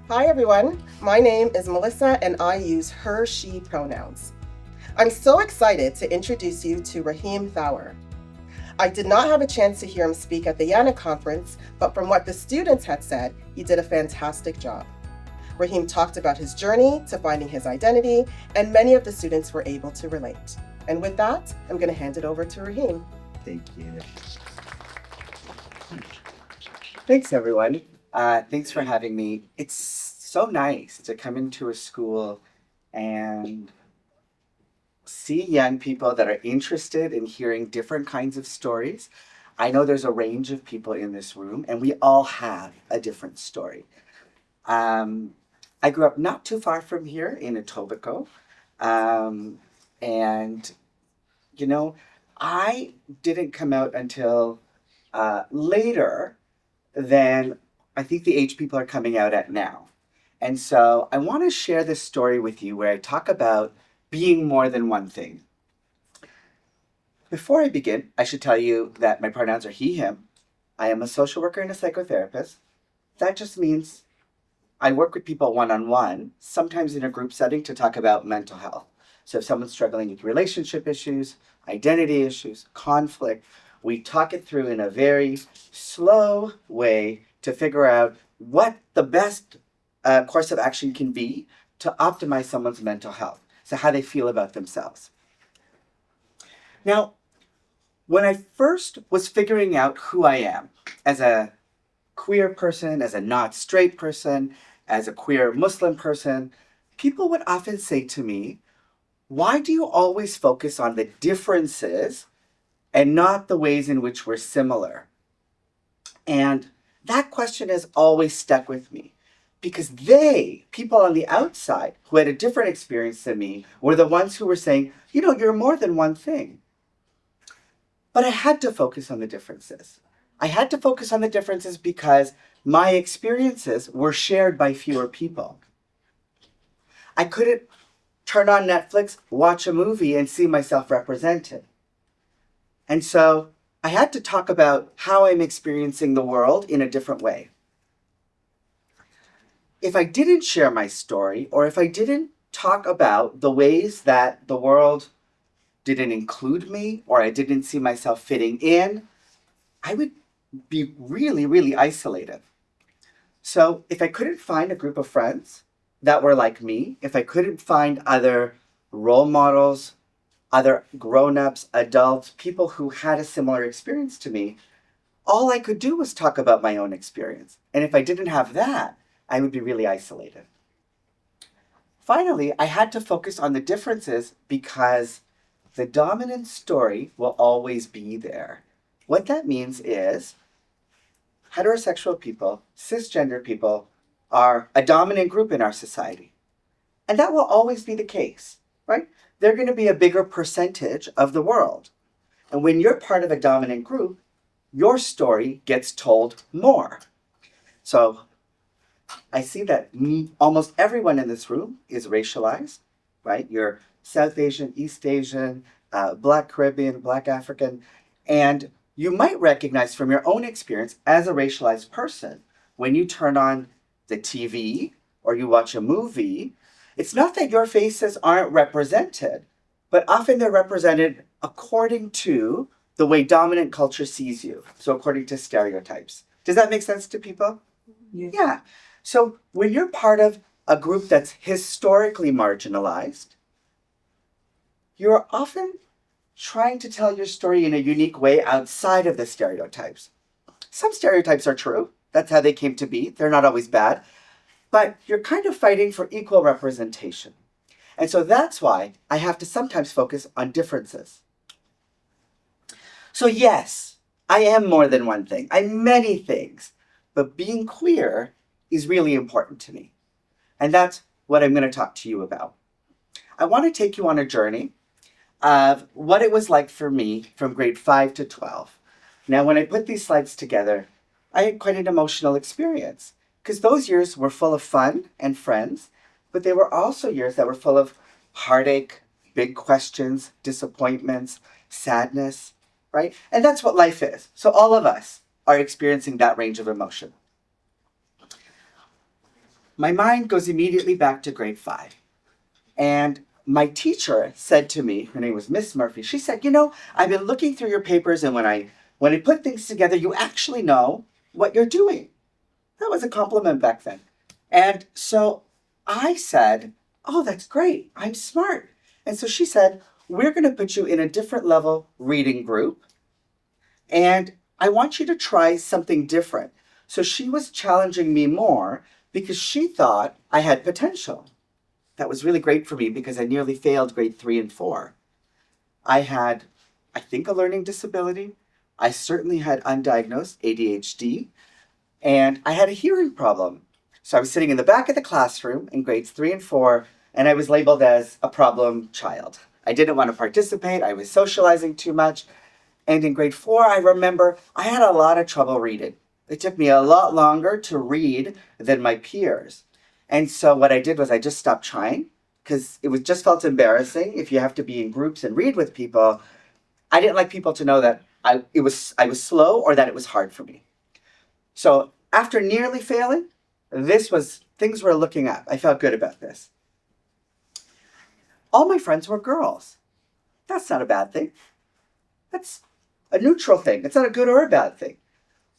Hi everyone, my name is Melissa and I use her, she pronouns. I'm so excited to introduce you to Rahim Thawer. I did not have a chance to hear him speak at the YANA conference, but from what the students had said, he did a fantastic job. Rahim talked about his journey to finding his identity, and many of the students were able to relate. And with that, I'm going to hand it over to Rahim. Thank you. Thanks, everyone. Thanks for having me. It's so nice to come into a school and see young people that are interested in hearing different kinds of stories. I know there's a range of people in this room, and we all have a different story. Um, I grew up not too far from here in Etobicoke, and you know, I didn't come out until later than I think the age people are coming out at now. And so I want to share this story with you where I talk about being more than one thing. Before I begin, I should tell you that my pronouns are he, him. I am a social worker and a psychotherapist. That just means I work with people one on one, sometimes in a group setting to talk about mental health. So if someone's struggling with relationship issues, identity issues, conflict, we talk it through in a very slow way to figure out what the best course of action can be to optimize someone's mental health. So how they feel about themselves. Now, when I first was figuring out who I am as a queer person, as a not straight person, as a queer Muslim person, people would often say to me, why do you always focus on the differences and not the ways in which we're similar? And that question has always stuck with me because people on the outside who had a different experience than me, were the ones who were saying, you're more than one thing. But I had to focus on the differences. I had to focus on the differences because my experiences were shared by fewer people. I couldn't turn on Netflix, watch a movie, and see myself represented. And so I had to talk about how I'm experiencing the world in a different way. If I didn't share my story, or if I didn't talk about the ways that the world didn't include me, or I didn't see myself fitting in, I would be really, really isolated. So if I couldn't find a group of friends that were like me, if I couldn't find other role models, other grown-ups, adults, people who had a similar experience to me, all I could do was talk about my own experience. And if I didn't have that, I would be really isolated. Finally, I had to focus on the differences because the dominant story will always be there. What that means is heterosexual people, cisgender people, are a dominant group in our society. And that will always be the case, right? They're going to be a bigger percentage of the world. And when you're part of a dominant group, your story gets told more. So I see that almost everyone in this room is racialized, right? You're South Asian, East Asian, Black Caribbean, Black African, and you might recognize from your own experience as a racialized person when you turn on the TV or you watch a movie, it's not that your faces aren't represented, but often they're represented according to the way dominant culture sees you. So according to stereotypes. Does that make sense to people? Yeah. So when you're part of a group that's historically marginalized, you're often trying to tell your story in a unique way outside of the stereotypes. Some stereotypes are true. That's how they came to be. They're not always bad. But you're kind of fighting for equal representation. And so that's why I have to sometimes focus on differences. So yes, I am more than one thing. I'm many things. But being queer is really important to me. And that's what I'm going to talk to you about. I want to take you on a journey of what it was like for me from grade 5 to 12. Now, when I put these slides together, I had quite an emotional experience because those years were full of fun and friends, but they were also years that were full of heartache, big questions, disappointments, sadness, right? And that's what life is. So all of us are experiencing that range of emotion. my mind goes immediately back to grade 5. And my teacher said to me, her name was Miss Murphy, she said, I've been looking through your papers, and when I put things together, you actually know what you're doing. That was a compliment back then. And so I said, oh, that's great. I'm smart. And so she said, we're going to put you in a different level reading group, and I want you to try something different. So she was challenging me more because she thought I had potential. That was really great for me because I nearly failed grade 3 and 4. I had, I think, a learning disability. I certainly had undiagnosed ADHD, and I had a hearing problem. So I was sitting in the back of the classroom in grades 3 and 4, and I was labeled as a problem child. I didn't want to participate. I was socializing too much. And in grade 4, I remember I had a lot of trouble reading. It took me a lot longer to read than my peers. And so what I did was I just stopped trying because just felt embarrassing if you have to be in groups and read with people. I didn't like people to know that I was slow or that it was hard for me. So after nearly failing, things were looking up. I felt good about this. All my friends were girls. That's not a bad thing. That's a neutral thing. It's not a good or a bad thing.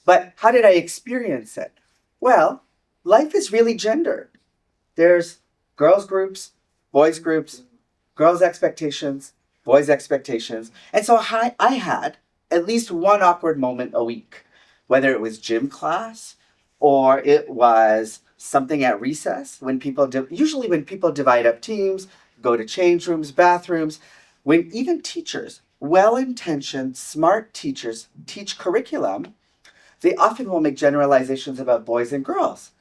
But how did I experience it? Well, life is really gendered. There's girls groups, boys groups, girls' expectations, boys' expectations. And so I had at least one awkward moment a week, whether it was gym class or it was something at recess usually when people divide up teams, go to change rooms, bathrooms, when even teachers, well-intentioned, smart teachers teach curriculum, they often will make generalizations about boys and girls.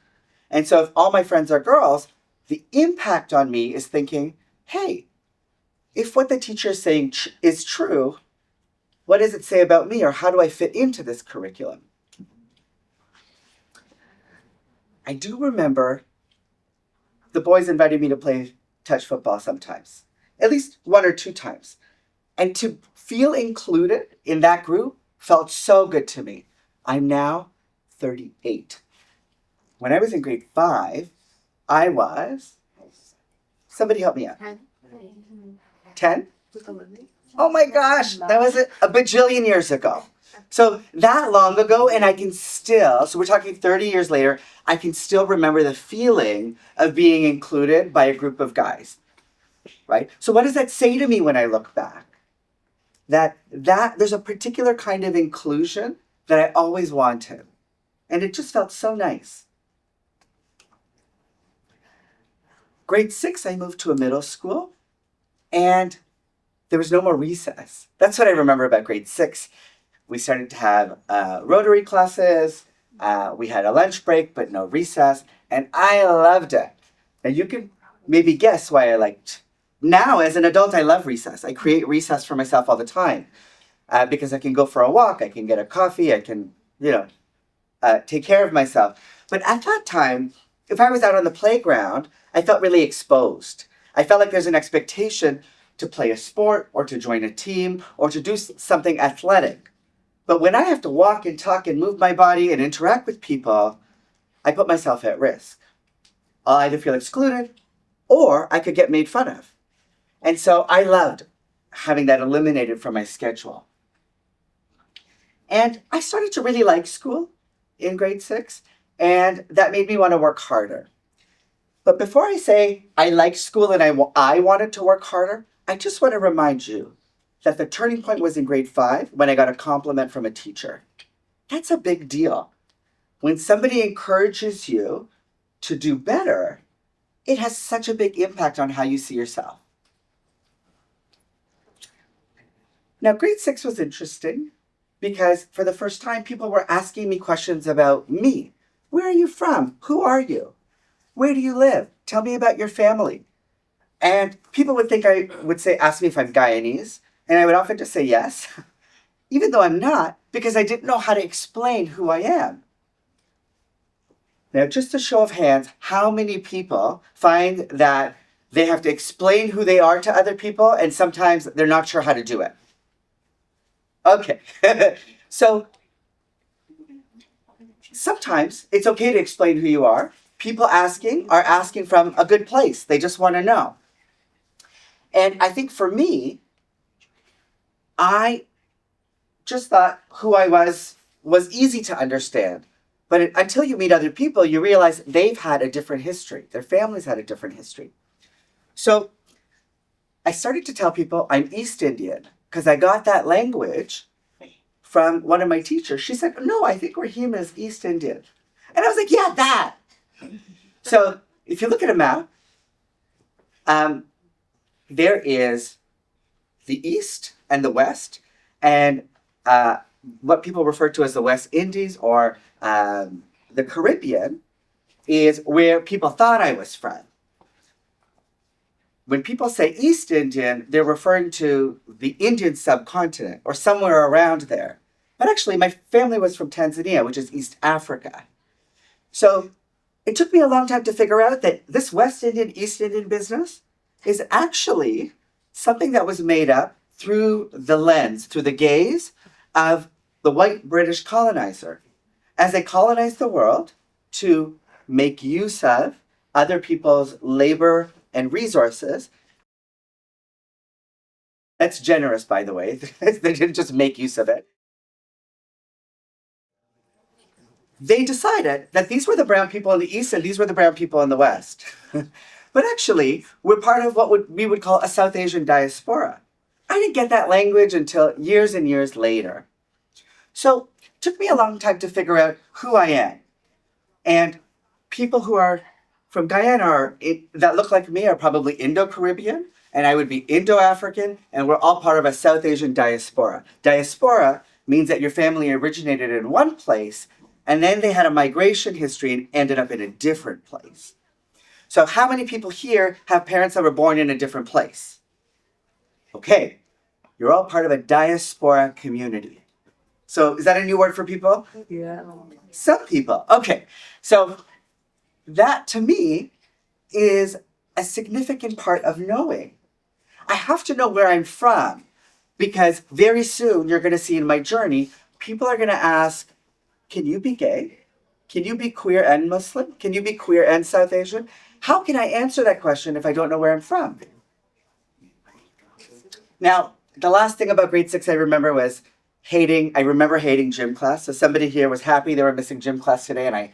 And so if all my friends are girls, the impact on me is thinking, hey, if what the teacher is saying is true, what does it say about me, or how do I fit into this curriculum? I do remember the boys invited me to play touch football sometimes, at least 1 or 2 times. And to feel included in that group felt so good to me. I'm now 38. When I was in grade 5, I was, somebody help me out. 10? Oh my gosh, that was a bajillion years ago. So that long ago, and so we're talking 30 years later, I can still remember the feeling of being included by a group of guys, right? So what does that say to me when I look back? That there's a particular kind of inclusion that I always wanted. And it just felt so nice. Grade 6, I moved to a middle school, and there was no more recess. That's what I remember about grade 6. We started to have Rotary classes. We had a lunch break, but no recess. And I loved it. Now you can maybe guess why I liked. Now, as an adult, I love recess. I create recess for myself all the time because I can go for a walk. I can get a coffee. I can, take care of myself. But at that time, if I was out on the playground, I felt really exposed. I felt like there's an expectation to play a sport or to join a team or to do something athletic. But when I have to walk and talk and move my body and interact with people, I put myself at risk. I'll either feel excluded or I could get made fun of. And so I loved having that eliminated from my schedule. And I started to really like school in grade 6, and that made me want to work harder. But before I say I liked school and I wanted to work harder, I just want to remind you that the turning point was in grade 5 when I got a compliment from a teacher. That's a big deal. When somebody encourages you to do better, it has such a big impact on how you see yourself. Now, grade 6 was interesting because for the first time, people were asking me questions about me. Where are you from? Who are you? Where do you live? Tell me about your family. And people would think I would ask me if I'm Guyanese, and I would often just say yes, even though I'm not, because I didn't know how to explain who I am. Now, just a show of hands, how many people find that they have to explain who they are to other people, and sometimes they're not sure how to do it? Okay, so sometimes it's okay to explain who you are, people asking are asking from a good place. They just want to know. And I think for me, I just thought who I was easy to understand. But until you meet other people, you realize they've had a different history. Their families had a different history. So I started to tell people I'm East Indian because I got that language from one of my teachers. She said, no, I think Rahim is East Indian. And I was like, yeah, that. So if you look at a map, there is the East and the West, and what people refer to as the West Indies or the Caribbean is where people thought I was from. When people say East Indian, they're referring to the Indian subcontinent or somewhere around there. But actually, my family was from Tanzania, which is East Africa. So it took me a long time to figure out that this West Indian, East Indian business is actually something that was made up through the lens, through the gaze of the white British colonizer. As they colonized the world to make use of other people's labor and resources. That's generous, by the way. They didn't just make use of it. They decided that these were the brown people in the East and these were the brown people in the West. But actually, we're part of what we would call a South Asian diaspora. I didn't get that language until years and years later. So it took me a long time to figure out who I am. And people who are from Guyana that look like me are probably Indo-Caribbean, and I would be Indo-African, and we're all part of a South Asian diaspora. Diaspora means that your family originated in one place, and then they had a migration history and ended up in a different place. So how many people here have parents that were born in a different place? Okay, you're all part of a diaspora community. So is that a new word for people? Yeah. Some people. Okay, so that to me is a significant part of knowing. I have to know where I'm from because very soon you're going to see in my journey, people are going to ask, can you be gay? Can you be queer and Muslim? Can you be queer and South Asian? How can I answer that question if I don't know where I'm from? Now, the last thing about grade 6 I remember was I remember hating gym class. So somebody here was happy they were missing gym class today, and I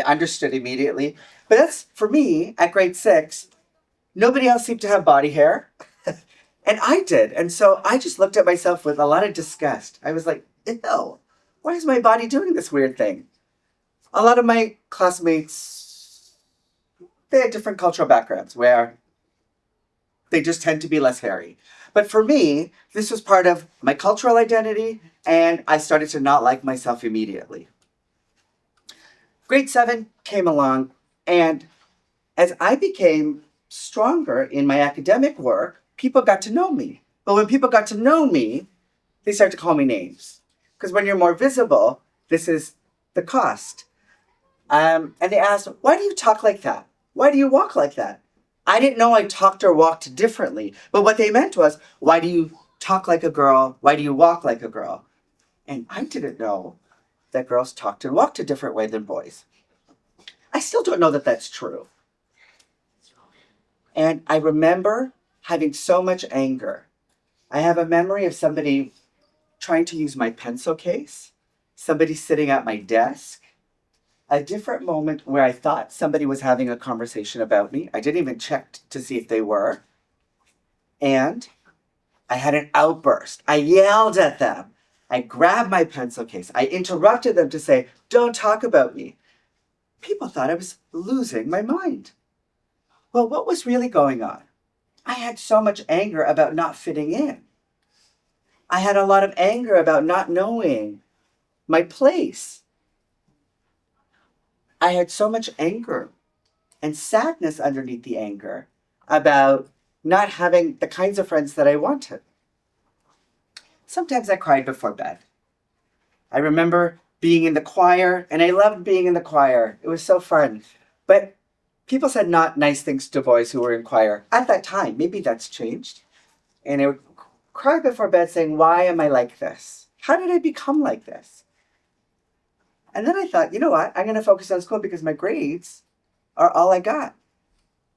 understood immediately. But that's, for me, at grade 6, nobody else seemed to have body hair. And I did. And so I just looked at myself with a lot of disgust. I was like, ew, why is my body doing this weird thing? A lot of my classmates, they had different cultural backgrounds where they just tend to be less hairy. But for me, this was part of my cultural identity, and I started to not like myself immediately. Grade 7 came along, and as I became stronger in my academic work, people got to know me. But when people got to know me, they started to call me names. Because when you're more visible, this is the cost. And they asked, why do you talk like that? Why do you walk like that? I didn't know I talked or walked differently. But what they meant was, why do you talk like a girl? Why do you walk like a girl? And I didn't know that girls talked and walked a different way than boys. I still don't know that that's true. And I remember having so much anger. I have a memory of somebody trying to use my pencil case, somebody sitting at my desk, a different moment where I thought somebody was having a conversation about me. I didn't even check to see if they were. And I had an outburst. I yelled at them. I grabbed my pencil case. I interrupted them to say, don't talk about me. People thought I was losing my mind. Well, what was really going on? I had so much anger about not fitting in. I had a lot of anger about not knowing my place. I had so much anger and sadness underneath the anger about not having the kinds of friends that I wanted. Sometimes I cried before bed. I remember being in the choir, and I loved being in the choir. It was so fun. But people said not nice things to boys who were in choir at that time. Maybe that's changed. And I would cry before bed saying, why am I like this? How did I become like this? And then I thought, you know what? I'm going to focus on school because my grades are all I got.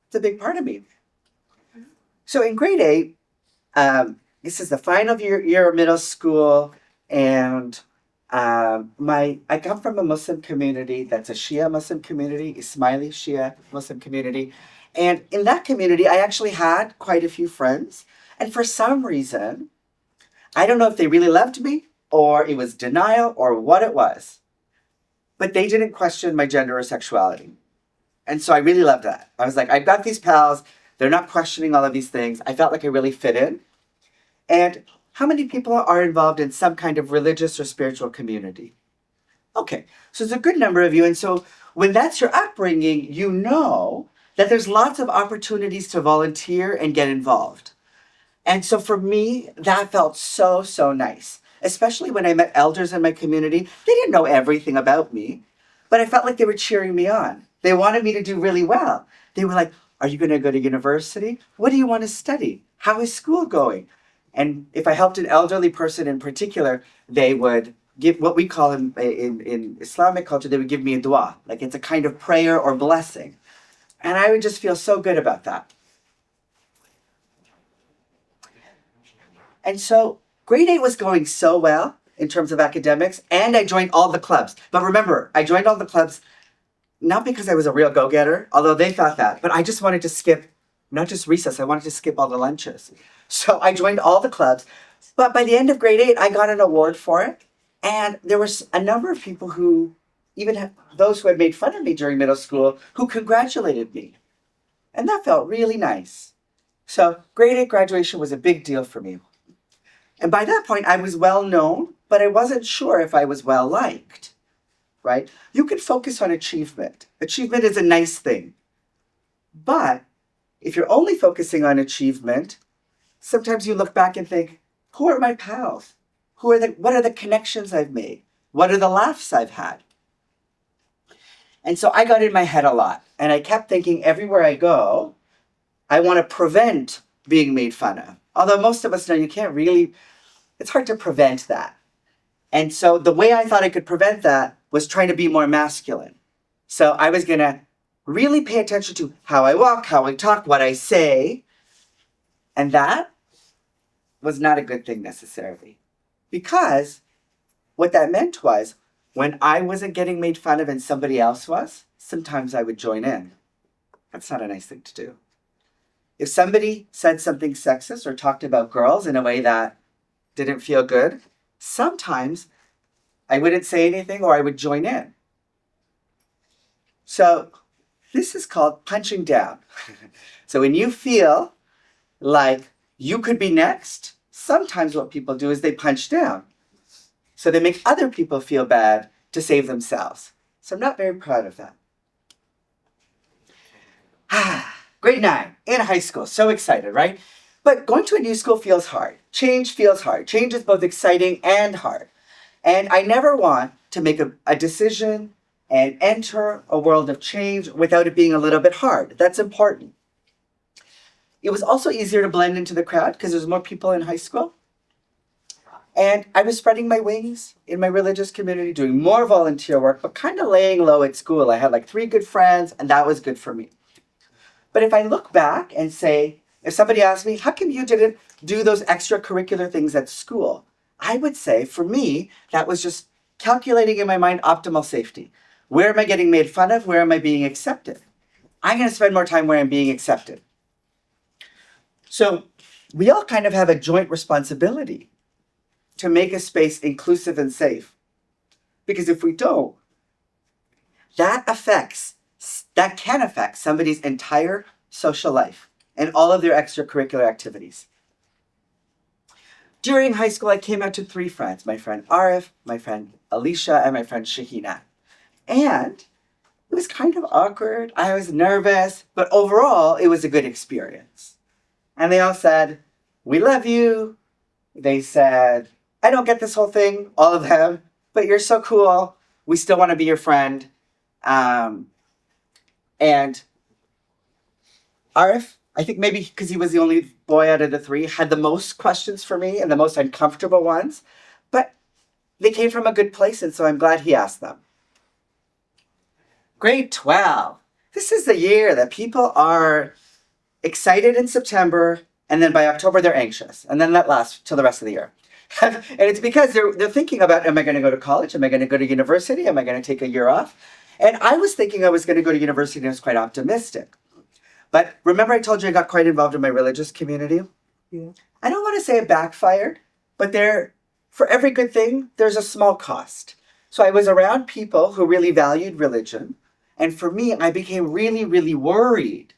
It's a big part of me. So in grade 8, this is the final year of middle school, and I come from a Muslim community that's a Shia Muslim community, Ismaili Shia Muslim community. And in that community, I actually had quite a few friends. And for some reason, I don't know if they really loved me or it was denial or what it was, but they didn't question my gender or sexuality. And so I really loved that. I was like, I've got these pals. They're not questioning all of these things. I felt like I really fit in. And how many people are involved in some kind of religious or spiritual community? Okay, so it's a good number of you. And so when that's your upbringing, you know that there's lots of opportunities to volunteer and get involved. And so for me, that felt so, so nice, especially when I met elders in my community. They didn't know everything about me, but I felt like they were cheering me on. They wanted me to do really well. They were like, are you going to go to university? What do you want to study? How is school going? And if I helped an elderly person in particular, they would give what we call in Islamic culture, they would give me a dua. Like it's a kind of prayer or blessing. And I would just feel so good about that. And so grade 8 was going so well in terms of academics, and I joined all the clubs. But remember, I joined all the clubs not because I was a real go-getter, although they thought that, but I just wanted to skip, not just recess, I wanted to skip all the lunches. So I joined all the clubs. But by the end of grade 8, I got an award for it. And there was a number of people who, even those who had made fun of me during middle school, who congratulated me. And that felt really nice. So grade 8 graduation was a big deal for me. And by that point, I was well known, but I wasn't sure if I was well liked, right? You can focus on achievement. Achievement is a nice thing. But if you're only focusing on achievement, sometimes you look back and think, who are my pals? What are the connections I've made? What are the laughs I've had? And so I got in my head a lot. And I kept thinking everywhere I go, I want to prevent being made fun of. Although most of us know you can't really, it's hard to prevent that. And so the way I thought I could prevent that was trying to be more masculine. So I was going to really pay attention to how I walk, how I talk, what I say. And that was not a good thing necessarily. Because what that meant was when I wasn't getting made fun of and somebody else was, sometimes I would join in. That's not a nice thing to do. If somebody said something sexist or talked about girls in a way that didn't feel good, sometimes I wouldn't say anything or I would join in. So this is called punching down. So when you feel like you could be next, sometimes what people do is they punch down. So they make other people feel bad to save themselves. So I'm not very proud of that. Grade 9, in high school, so excited, right? But going to a new school feels hard. Change feels hard. Change is both exciting and hard. And I never want to make a decision and enter a world of change without it being a little bit hard. That's important. It was also easier to blend into the crowd because there's more people in high school. And I was spreading my wings in my religious community, doing more volunteer work, but kind of laying low at school. I had like 3 good friends, and that was good for me. But if I look back and say, if somebody asked me, how come you didn't do those extracurricular things at school? I would say, for me, that was just calculating in my mind optimal safety. Where am I getting made fun of? Where am I being accepted? I'm going to spend more time where I'm being accepted. So we all kind of have a joint responsibility to make a space inclusive and safe. Because if we don't, that can affect somebody's entire social life and all of their extracurricular activities. During high school, I came out to 3 friends, my friend Arif, my friend Alicia, and my friend Shahina. And it was kind of awkward. I was nervous, but overall, it was a good experience. And they all said, we love you. They said, I don't get this whole thing, all of them, but you're so cool. We still want to be your friend. And Arif, I think maybe because he was the only boy out of the 3, had the most questions for me and the most uncomfortable ones. But they came from a good place, and so I'm glad he asked them. Grade 12. this is the year that people are excited in September, and then by October they're anxious, and then that lasts till the rest of the year. And it's because they're thinking about, am I going to go to college? Am I going to go to university? Am I going to take a year off? And I was thinking I was going to go to university, and I was quite optimistic. But remember I told you I got quite involved in my religious community? Yeah. I don't want to say it backfired, but for every good thing, there's a small cost. So I was around people who really valued religion. And for me, I became really, really worried.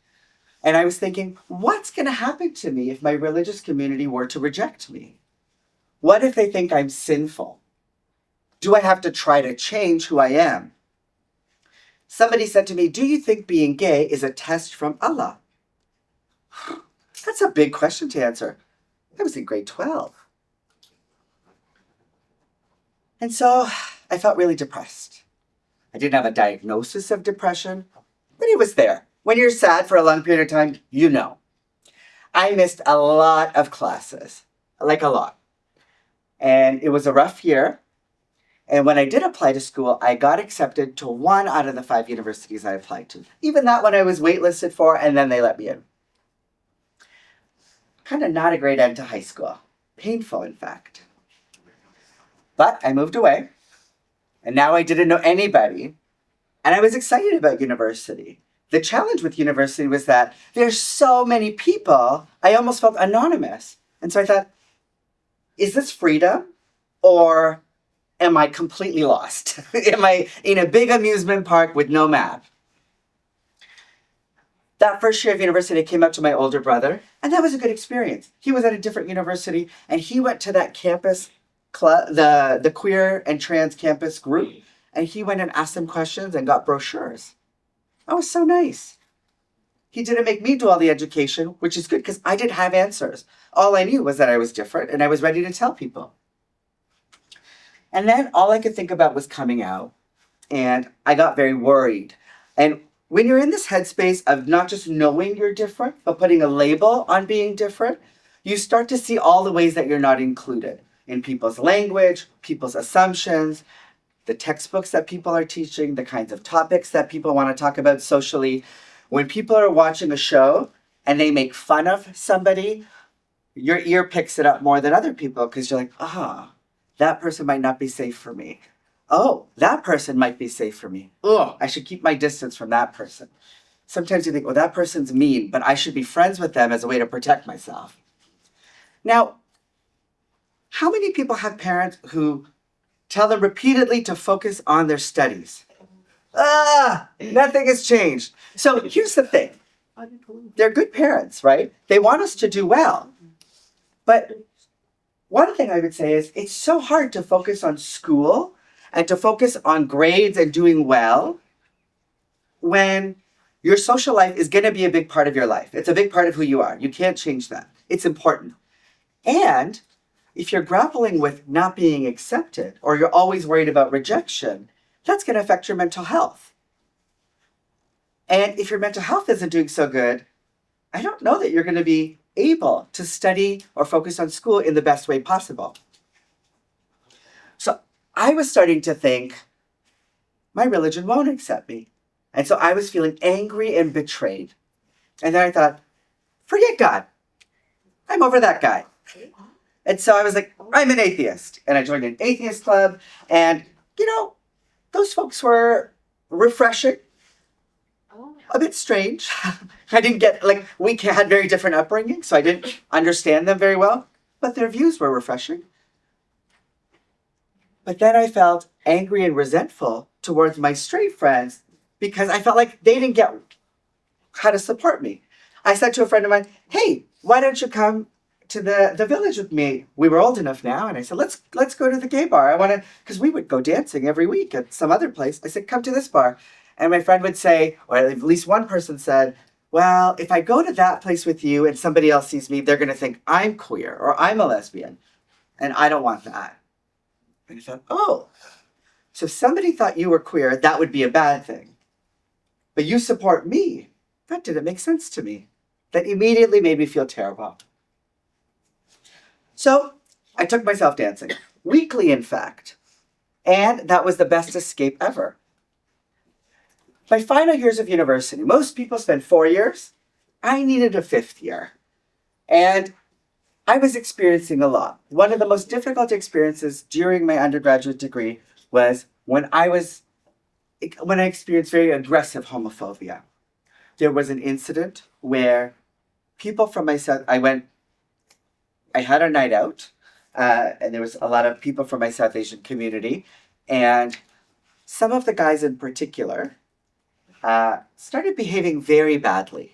And I was thinking, what's going to happen to me if my religious community were to reject me? What if they think I'm sinful? Do I have to try to change who I am? Somebody said to me, do you think being gay is a test from Allah? That's a big question to answer. I was in grade 12. And so I felt really depressed. I didn't have a diagnosis of depression, but it was there. When you're sad for a long period of time, you know. I missed a lot of classes, like a lot. And it was a rough year. And when I did apply to school, I got accepted to 1 out of the 5 universities I applied to. Even that one I was waitlisted for, and then they let me in. Kind of not a great end to high school. Painful, in fact. But I moved away, and now I didn't know anybody, and I was excited about university. The challenge with university was that there's so many people, I almost felt anonymous. And so I thought, is this freedom, or am I completely lost? Am I in a big amusement park with no map? That first year of university, I came up to my older brother, and that was a good experience. He was at a different university, and he went to that campus club, the queer and trans campus group, and he went and asked them questions and got brochures. That was so nice. He didn't make me do all the education, which is good because I didn't have answers. All I knew was that I was different, and I was ready to tell people. And then all I could think about was coming out, and I got very worried. And when you're in this headspace of not just knowing you're different, but putting a label on being different, you start to see all the ways that you're not included in people's language, people's assumptions, the textbooks that people are teaching, the kinds of topics that people want to talk about socially. When people are watching a show and they make fun of somebody, your ear picks it up more than other people because you're like, that person might not be safe for me. Oh, that person might be safe for me. Oh, I should keep my distance from that person. Sometimes you think, well, that person's mean, but I should be friends with them as a way to protect myself. Now, how many people have parents who tell them repeatedly to focus on their studies? Nothing has changed. So here's the thing. They're good parents, right? They want us to do well. But one thing I would say is it's so hard to focus on school and to focus on grades and doing well when your social life is going to be a big part of your life. It's a big part of who you are. You can't change that. It's important. And if you're grappling with not being accepted or you're always worried about rejection, that's going to affect your mental health. And if your mental health isn't doing so good, I don't know that you're going to be able to study or focus on school in the best way possible. So I was starting to think, my religion won't accept me. And so I was feeling angry and betrayed. And then I thought, forget God. I'm over that guy. And so I was like, I'm an atheist. And I joined an atheist club. And, those folks were refreshing, a bit strange. I didn't get, we had very different upbringing, so I didn't understand them very well. But their views were refreshing. But then I felt angry and resentful towards my straight friends because I felt like they didn't get how to support me. I said to a friend of mine, hey, why don't you come to the village with me? We were old enough now. And I said, let's go to the gay bar. I want to, because we would go dancing every week at some other place. I said, come to this bar. And my friend would say, or at least one person said, well, if I go to that place with you and somebody else sees me, they're going to think I'm queer or I'm a lesbian. And I don't want that. And I thought, so if somebody thought you were queer, that would be a bad thing. But you support me. That didn't make sense to me. That immediately made me feel terrible. So I took myself dancing, weekly in fact. And that was the best escape ever. My final years of university, most people spend 4 years. I needed a fifth year. And I was experiencing a lot. One of the most difficult experiences during my undergraduate degree was when I experienced very aggressive homophobia. There was an incident where people from my South, I had a night out, and there was a lot of people from my South Asian community, and some of the guys in particular started behaving very badly.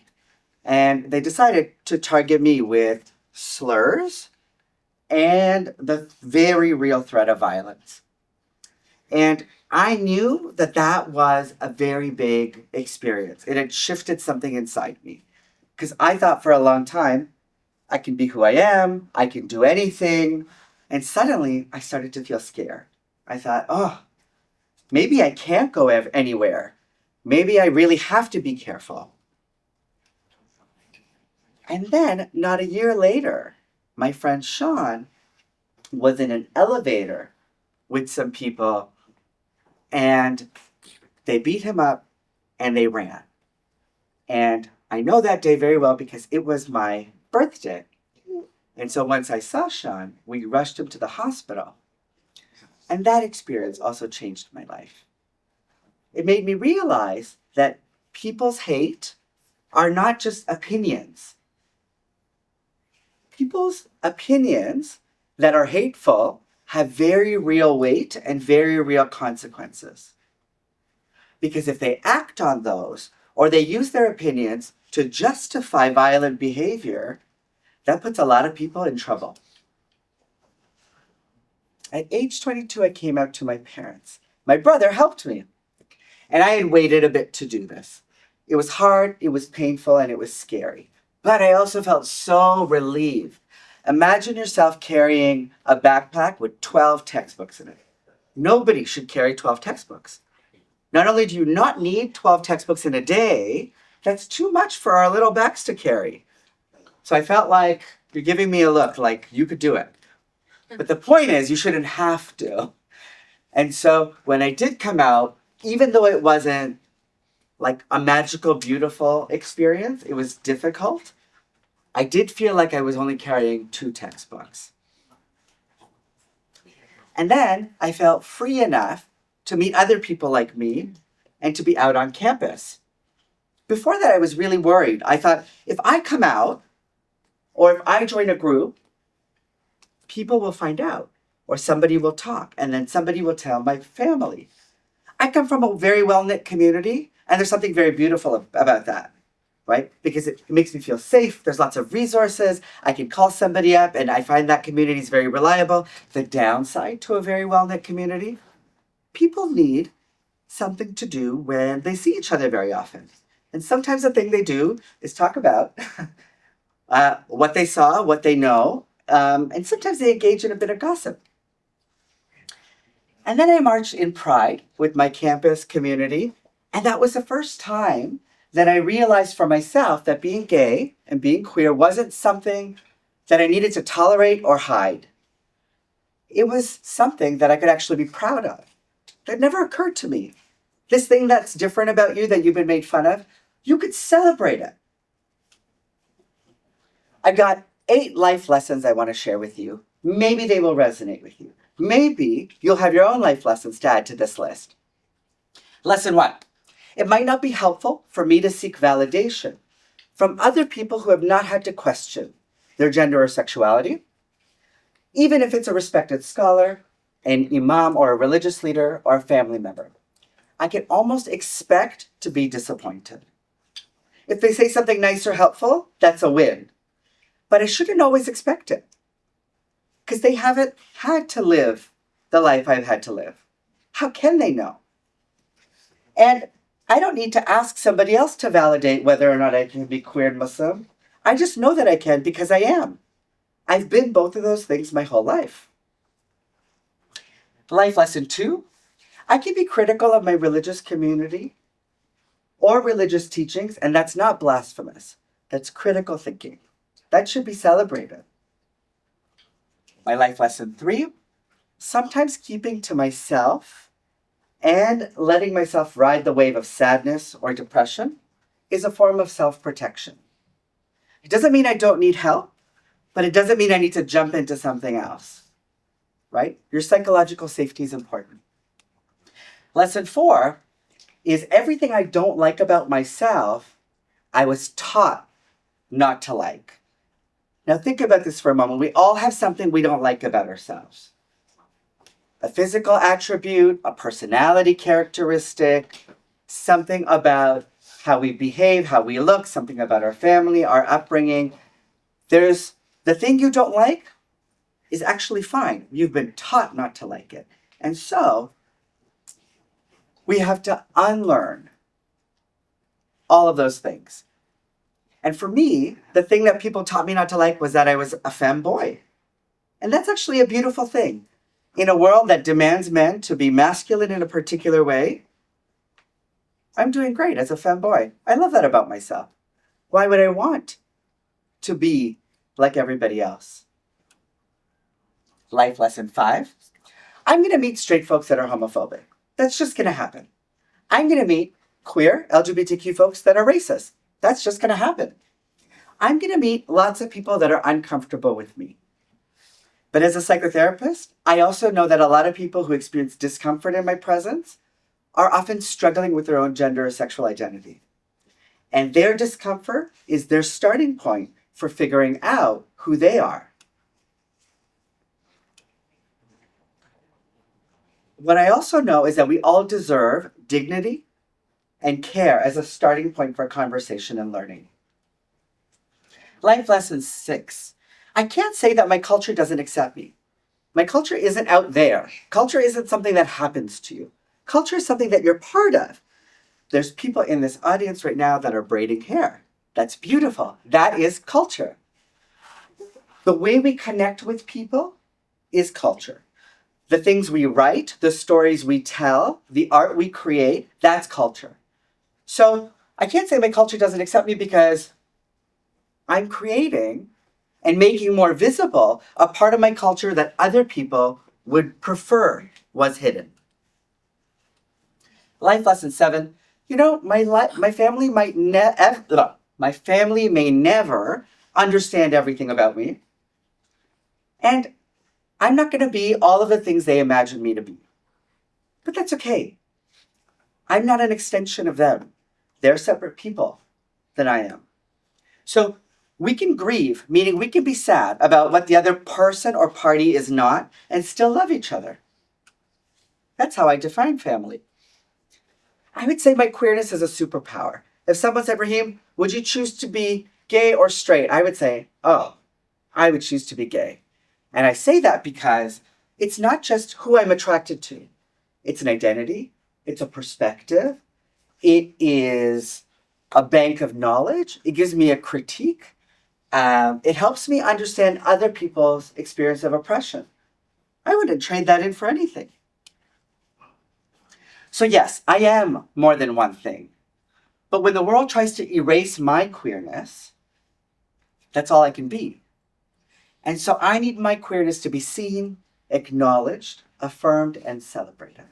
And they decided to target me with slurs and the very real threat of violence. And I knew that that was a very big experience. It had shifted something inside me. Because I thought for a long time, I can be who I am, I can do anything. And suddenly I started to feel scared. I thought, oh, maybe I can't go anywhere. Maybe I really have to be careful. And then, not a year later, my friend Sean was in an elevator with some people, and they beat him up and they ran. And I know that day very well because it was my birthday. And so once I saw Sean, we rushed him to the hospital. And that experience also changed my life. It made me realize that people's hate are not just opinions. People's opinions that are hateful have very real weight and very real consequences. Because if they act on those, or they use their opinions to justify violent behavior, that puts a lot of people in trouble. At age 22, I came out to my parents. My brother helped me, and I had waited a bit to do this. It was hard, it was painful, and it was scary. But I also felt so relieved. Imagine yourself carrying a backpack with 12 textbooks in it. Nobody should carry 12 textbooks. Not only do you not need 12 textbooks in a day, that's too much for our little backs to carry. So I felt like you're giving me a look like you could do it. But the point is, you shouldn't have to. And so when I did come out, even though it wasn't like a magical, beautiful experience, it was difficult. I did feel like I was only carrying 2 textbooks. And then I felt free enough to meet other people like me and to be out on campus. Before that, I was really worried. I thought, if I come out or if I join a group, people will find out or somebody will talk and then somebody will tell my family. I come from a very well-knit community, and there's something very beautiful about that, right? Because it makes me feel safe. There's lots of resources. I can call somebody up, and I find that community is very reliable. The downside to a very well-knit community, people need something to do when they see each other very often. And sometimes the thing they do is talk about what they saw, what they know, and sometimes they engage in a bit of gossip. And then I marched in pride with my campus community, and that was the first time that I realized for myself that being gay and being queer wasn't something that I needed to tolerate or hide. It was something that I could actually be proud of. That never occurred to me. This thing that's different about you that you've been made fun of, you could celebrate it. I've got 8 life lessons I want to share with you. Maybe they will resonate with you. Maybe you'll have your own life lessons to add to this list. Lesson 1. It might not be helpful for me to seek validation from other people who have not had to question their gender or sexuality, even if it's a respected scholar, an imam or a religious leader or a family member. I can almost expect to be disappointed. If they say something nice or helpful, that's a win. But I shouldn't always expect it, because they haven't had to live the life I've had to live. How can they know? And I don't need to ask somebody else to validate whether or not I can be queer and Muslim. I just know that I can because I am. I've been both of those things my whole life. Life lesson 2, I can be critical of my religious community or religious teachings, and that's not blasphemous. That's critical thinking. That should be celebrated. My life lesson 3, sometimes keeping to myself And letting myself ride the wave of sadness or depression is a form of self-protection. It doesn't mean I don't need help, but it doesn't mean I need to jump into something else, right? Your psychological safety is important. Lesson 4 is everything I don't like about myself, I was taught not to like. Now think about this for a moment. We all have something we don't like about ourselves. A physical attribute, a personality characteristic, something about how we behave, how we look, something about our family, our upbringing. There's the thing you don't like is actually fine. You've been taught not to like it. And so we have to unlearn all of those things. And for me, the thing that people taught me not to like was that I was a femboy. And that's actually a beautiful thing. In a world that demands men to be masculine in a particular way, I'm doing great as a femboy. I love that about myself. Why would I want to be like everybody else? Life lesson 5. I'm going to meet straight folks that are homophobic. That's just going to happen. I'm going to meet queer, LGBTQ folks that are racist. That's just going to happen. I'm going to meet lots of people that are uncomfortable with me. But as a psychotherapist, I also know that a lot of people who experience discomfort in my presence are often struggling with their own gender or sexual identity. And their discomfort is their starting point for figuring out who they are. What I also know is that we all deserve dignity and care as a starting point for conversation and learning. Life lesson 6. I can't say that my culture doesn't accept me. My culture isn't out there. Culture isn't something that happens to you. Culture is something that you're part of. There's people in this audience right now that are braiding hair. That's beautiful. That is culture. The way we connect with people is culture. The things we write, the stories we tell, the art we create, that's culture. So I can't say my culture doesn't accept me because I'm creating and making more visible a part of my culture that other people would prefer was hidden. Life lesson 7. My family my family may never understand everything about me. And I'm not going to be all of the things they imagine me to be. But that's okay. I'm not an extension of them. They're separate people than I am. So we can grieve, meaning we can be sad about what the other person or party is not and still love each other. That's how I define family. I would say my queerness is a superpower. If someone said, Rahim, would you choose to be gay or straight? I would say, I would choose to be gay. And I say that because it's not just who I'm attracted to. It's an identity. It's a perspective. It is a bank of knowledge. It gives me a critique. It helps me understand other people's experience of oppression. I wouldn't trade that in for anything. So yes, I am more than one thing. But when the world tries to erase my queerness, that's all I can be. And so I need my queerness to be seen, acknowledged, affirmed, and celebrated.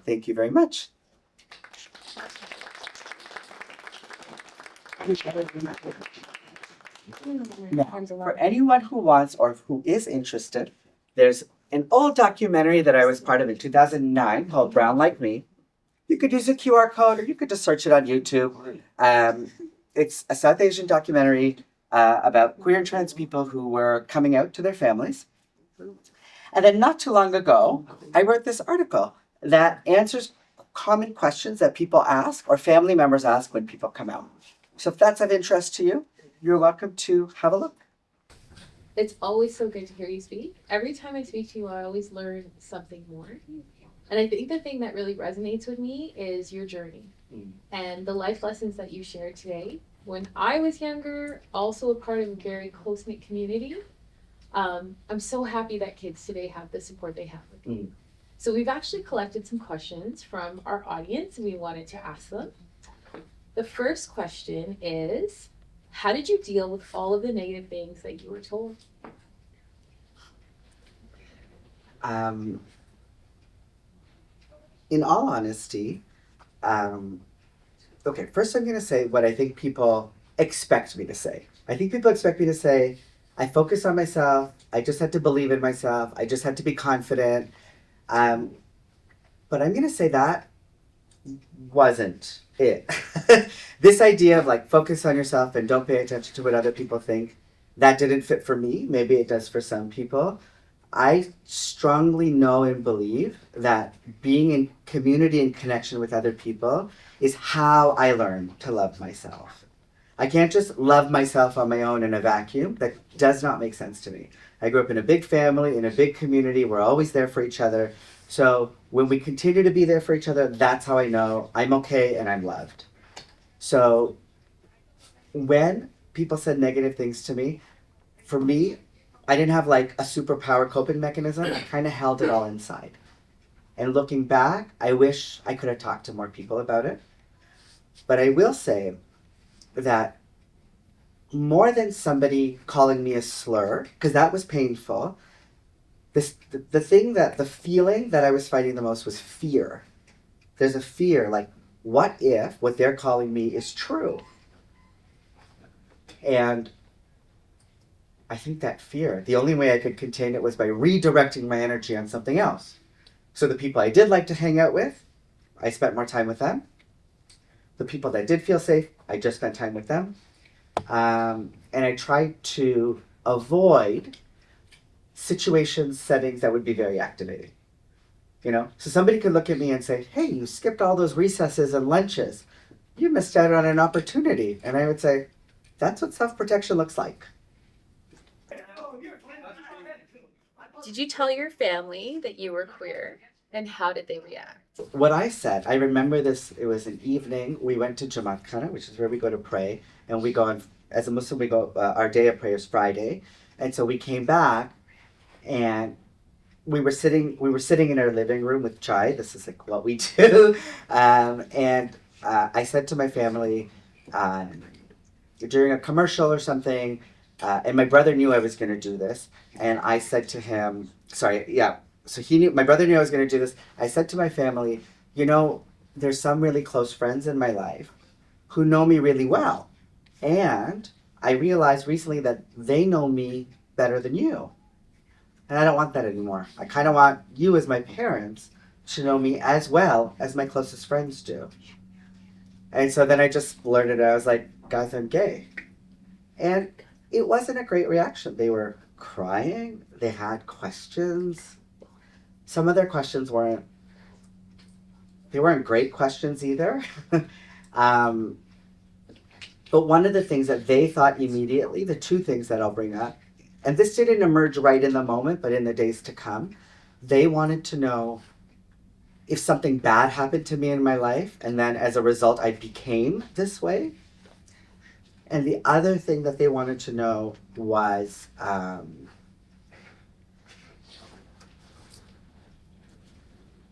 Thank you very much. Now, for anyone who wants or who is interested, there's an old documentary that I was part of in 2009 called Brown Like Me. You could use a QR code or you could just search it on YouTube. It's a South Asian documentary about queer and trans people who were coming out to their families. And then not too long ago, I wrote this article that answers common questions that people ask or family members ask when people come out. So if that's of interest to you, you're welcome to have a look. It's always so good to hear you speak. Every time I speak to you, I always learn something more. And I think the thing that really resonates with me is your journey and the life lessons that you shared today. When I was younger, also a part of a very close-knit community, I'm so happy that kids today have the support they have with me. So we've actually collected some questions from our audience and we wanted to ask them. The first question is, how did you deal with all of the negative things that you were told? in all honesty, um, okay, first I'm going to say what I think people expect me to say. I think people expect me to say, I focus on myself. I just had to believe in myself. I just had to be confident. Um, but I'm going to say that wasn't it. This idea of like focus on yourself and don't pay attention to what other people think, that didn't fit for me. Maybe it does for some people. I strongly know and believe that being in community and connection with other people is how I learn to love myself. I can't just love myself on my own in a vacuum. That does not make sense to me. I grew up in a big family, in a big community. We're always there for each other. So when we continue to be there for each other, that's how I know I'm okay and I'm loved. So when people said negative things to me, for me, I didn't have like a superpower coping mechanism. I kind of held it all inside. And looking back, I wish I could have talked to more people about it. But I will say that more than somebody calling me a slur, because that was painful, the feeling that I was fighting the most was fear. There's a fear, like, what if what they're calling me is true? And I think that fear, the only way I could contain it was by redirecting my energy on something else. So the people I did like to hang out with, I spent more time with them. The people that did feel safe, I just spent time with them. And I tried to avoid situations, settings that would be very activating. You know, so somebody could look at me and say, "Hey, you skipped all those recesses and lunches. You missed out on an opportunity." And I would say, "That's what self-protection looks like." Did you tell your family that you were queer, and how did they react? What I said, I remember this, it was an evening. We went to Jamaat Khana, which is where we go to pray. And we go on, as a Muslim, we go, our day of prayer is Friday. And so we came back and we were sitting in our living room with chai. This is like what we do. I said to my family, during a commercial or something, and my brother knew I was going to do this. And I said to him, so he knew, my brother knew I was going to do this. I said to my family, you know, there's some really close friends in my life who know me really well. And I realized recently that they know me better than you. And I don't want that anymore. I kind of want you as my parents to know me as well as my closest friends do. And so then I just blurted out, I was like, guys, I'm gay. And it wasn't a great reaction. They were crying. They had questions. Some of their questions weren't great questions either. But one of the things that they thought immediately, the two things that I'll bring up, and this didn't emerge right in the moment, but in the days to come, they wanted to know if something bad happened to me in my life, and then as a result, I became this way. And the other thing that they wanted to know was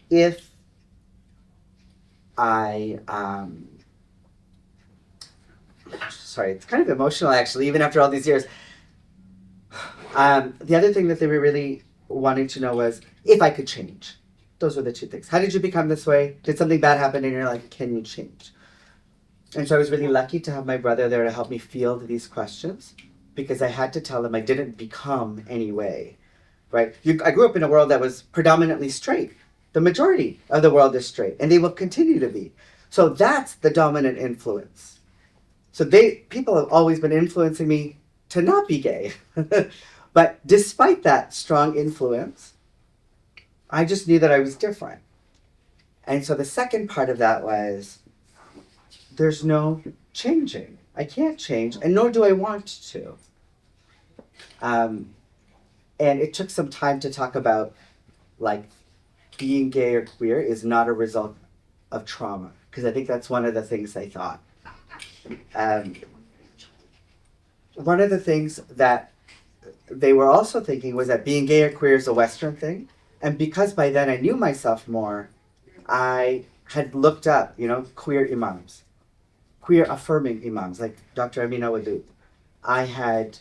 if I, sorry, it's kind of emotional actually, even after all these years. The other thing that they were really wanting to know was if I could change. Those were the two things. How did you become this way? Did something bad happen in your life? Can you change? And so I was really lucky to have my brother there to help me field these questions, because I had to tell them I didn't become any way, right? I grew up in a world that was predominantly straight. The majority of the world is straight, and they will continue to be. So that's the dominant influence. So people have always been influencing me to not be gay. But despite that strong influence, I just knew that I was different. And so the second part of that was, there's no changing. I can't change, and nor do I want to. And it took some time to talk about, like, being gay or queer is not a result of trauma, because I think that's one of the things they thought. One of the things that they were also thinking was that being gay or queer is a Western thing. And because by then I knew myself more, I had looked up, queer imams, queer affirming imams, like Dr. Amina Wadud. I had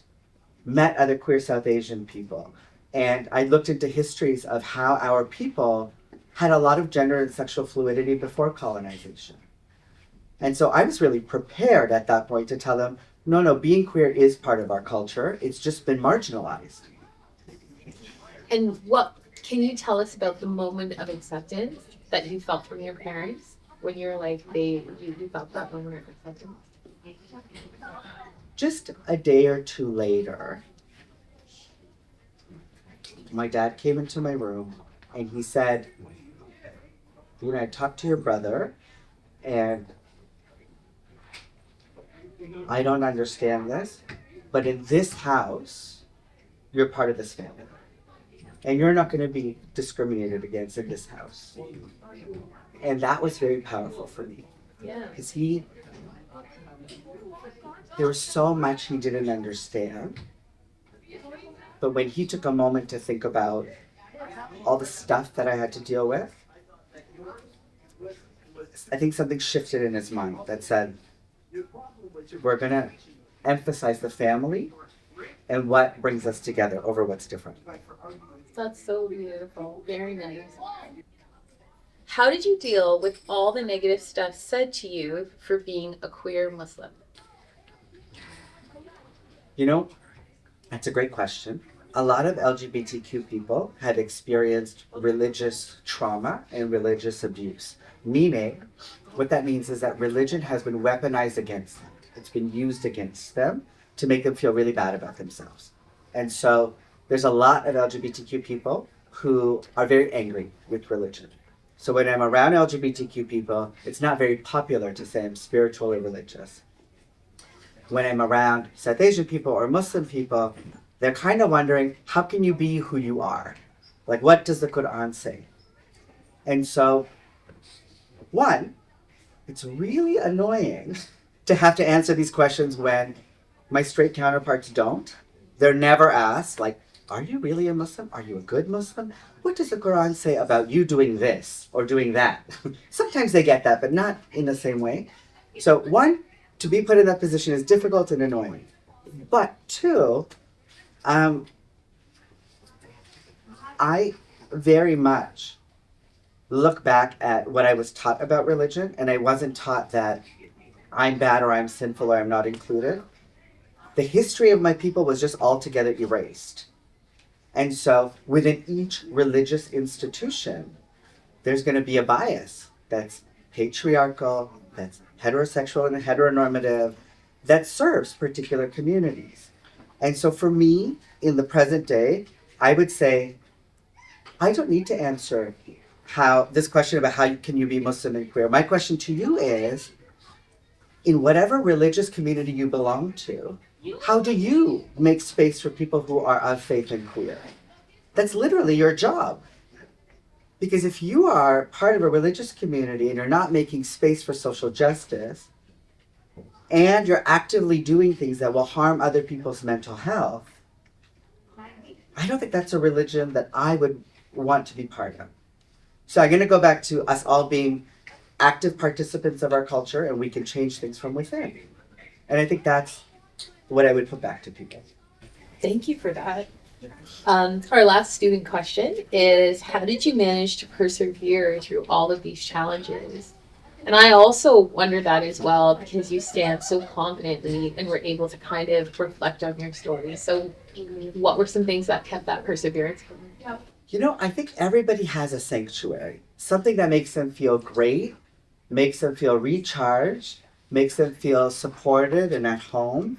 met other queer South Asian people, and I looked into histories of how our people had a lot of gender and sexual fluidity before colonization. And so I was really prepared at that point to tell them, no, being queer is part of our culture. It's just been marginalized. And what can you tell us about the moment of acceptance that you felt from your parents when you're like you felt that moment of acceptance? Just a day or two later, my dad came into my room and he said, I talked to your brother and I don't understand this, but in this house, you're part of this family. And you're not going to be discriminated against in this house. And that was very powerful for me. Yeah. Because there was so much he didn't understand. But when he took a moment to think about all the stuff that I had to deal with, I think something shifted in his mind that said, we're going to emphasize the family and what brings us together over what's different. That's so beautiful. Very nice. How did you deal with all the negative stuff said to you for being a queer Muslim? That's a great question. A lot of LGBTQ people have experienced religious trauma and religious abuse. Meaning, what that means is that religion has been weaponized against them. It's been used against them to make them feel really bad about themselves. And so there's a lot of LGBTQ people who are very angry with religion. So when I'm around LGBTQ people, it's not very popular to say I'm spiritual or religious. When I'm around South Asian people or Muslim people, they're kind of wondering, how can you be who you are? Like, what does the Quran say? And so, one, it's really annoying to have to answer these questions when my straight counterparts don't. They're never asked, like, are you really a Muslim? Are you a good Muslim? What does the Quran say about you doing this or doing that? Sometimes they get that, but not in the same way. So one, to be put in that position is difficult and annoying. But two, I very much look back at what I was taught about religion, and I wasn't taught that I'm bad or I'm sinful or I'm not included. The history of my people was just altogether erased. And so within each religious institution, there's going to be a bias that's patriarchal, that's heterosexual and heteronormative, that serves particular communities. And so for me, in the present day, I would say, I don't need to answer this question about how can you be Muslim and queer. My question to you is, in whatever religious community you belong to, how do you make space for people who are of faith and queer? That's literally your job. Because if you are part of a religious community and you're not making space for social justice, and you're actively doing things that will harm other people's mental health, I don't think that's a religion that I would want to be part of. So I'm going to go back to us all being active participants of our culture, and we can change things from within. And I think that's what I would put back to people. Thank you for that. Our last student question is, how did you manage to persevere through all of these challenges? And I also wonder that as well, because you stand so confidently and were able to kind of reflect on your story. So what were some things that kept that perseverance going? I think everybody has a sanctuary, something that makes them feel great, makes them feel recharged, makes them feel supported and at home.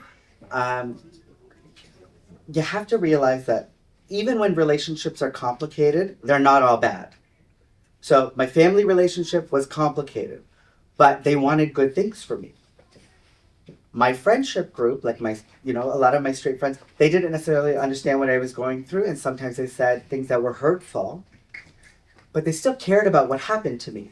You have to realize that even when relationships are complicated, they're not all bad. So my family relationship was complicated, but they wanted good things for me. My friendship group, like a lot of my straight friends, they didn't necessarily understand what I was going through, and sometimes they said things that were hurtful, but they still cared about what happened to me,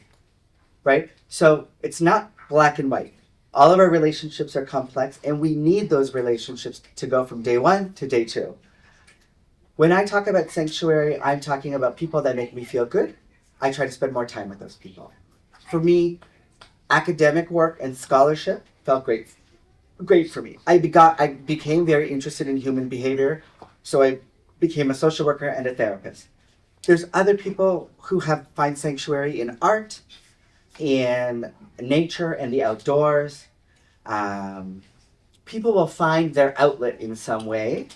right? So it's not black and white. All of our relationships are complex, and we need those relationships to go from day one to day two. When I talk about sanctuary, I'm talking about people that make me feel good. I try to spend more time with those people. For me, academic work and scholarship felt great for me. I became very interested in human behavior, so I became a social worker and a therapist. There's other people who find sanctuary in art, in nature and the outdoors. People will find their outlet in some way,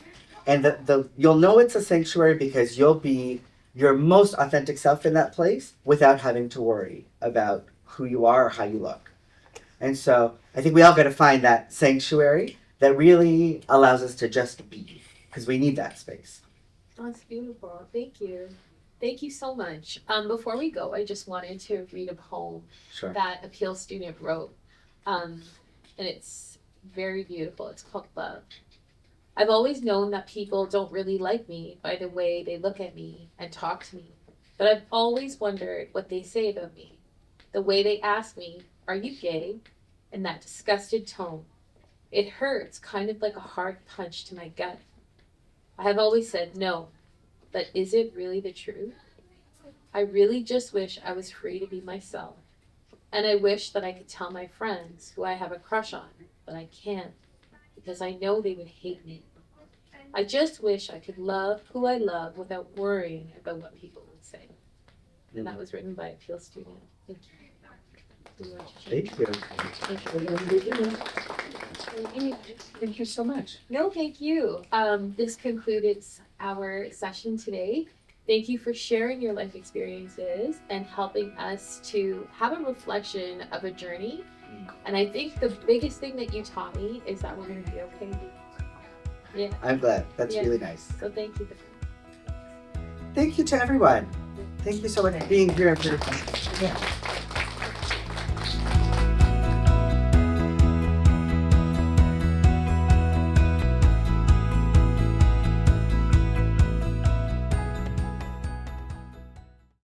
and you'll know it's a sanctuary because you'll be your most authentic self in that place without having to worry about who you are or how you look. And so I think we all got to find that sanctuary that really allows us to just be, because we need that space. Oh, that's beautiful. Thank you. Thank you so much. Before we go, I just wanted to read a poem Sure. that a Peel student wrote. And it's very beautiful. It's called Love. I've always known that people don't really like me by the way they look at me and talk to me. But I've always wondered what they say about me. The way they ask me, "Are you gay?" in that disgusted tone. It hurts, kind of like a hard punch to my gut. I have always said no, but is it really the truth? I really just wish I was free to be myself. And I wish that I could tell my friends who I have a crush on, but I can't, because I know they would hate me. I just wish I could love who I love without worrying about what people would say. And that was written by a Peel student. Thank you. Do you want to share? Thank you. Thank you so much. No, thank you. This concluded our session today. Thank you for sharing your life experiences and helping us to have a reflection of a journey. And I think the biggest thing that you taught me is that we're going to be okay. Yeah. I'm glad. That's really nice. So thank you. Thank you to everyone. Thank you so much for being here.